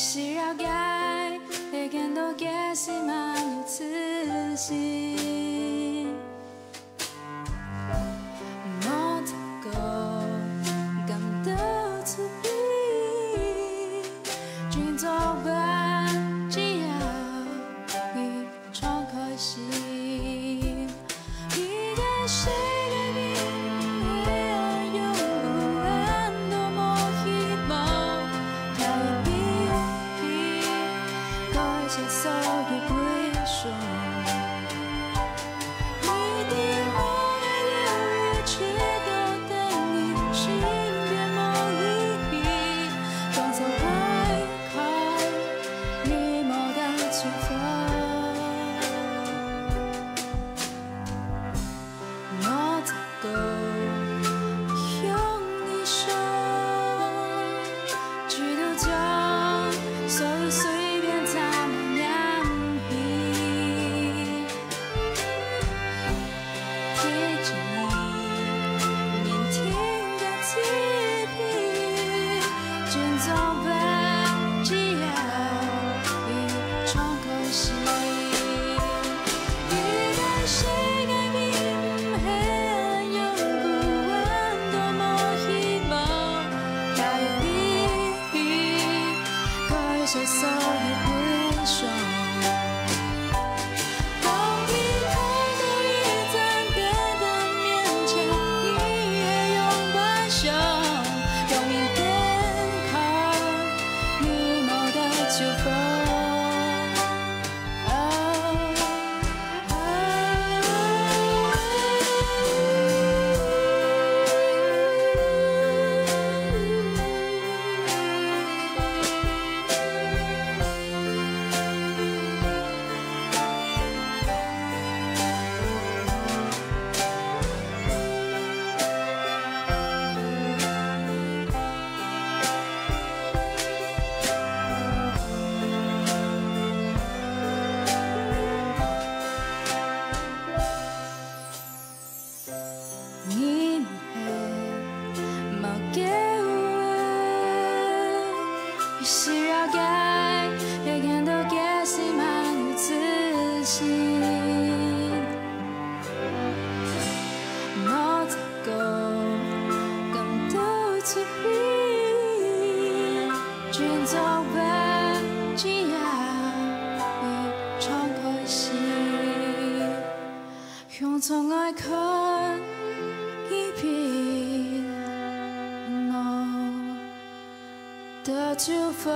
是了解，会见到假是漫有自信。莫再讲感到自卑，尽做吧，只要一敞开心，一个世界比黑暗永不安，多么希望还有比改写所有归属。一定会有一切都等你身边某里，放松开开，你莫到处放，莫再讲用你手，只都将所有随便怎么样贴着你面天的地皮，尽做吧，只要一敞开心，一个世界比黑暗永不安，多么希望还有比改写所有归属。当你抬头一站别的面前，你也用微笑，用明天开，你莫的秋风。你会冇给我，是了解，会见到假是漫有自信。莫再讲到自卑，尽做吧，只要一敞开心，用从爱看。一片梦的祝福。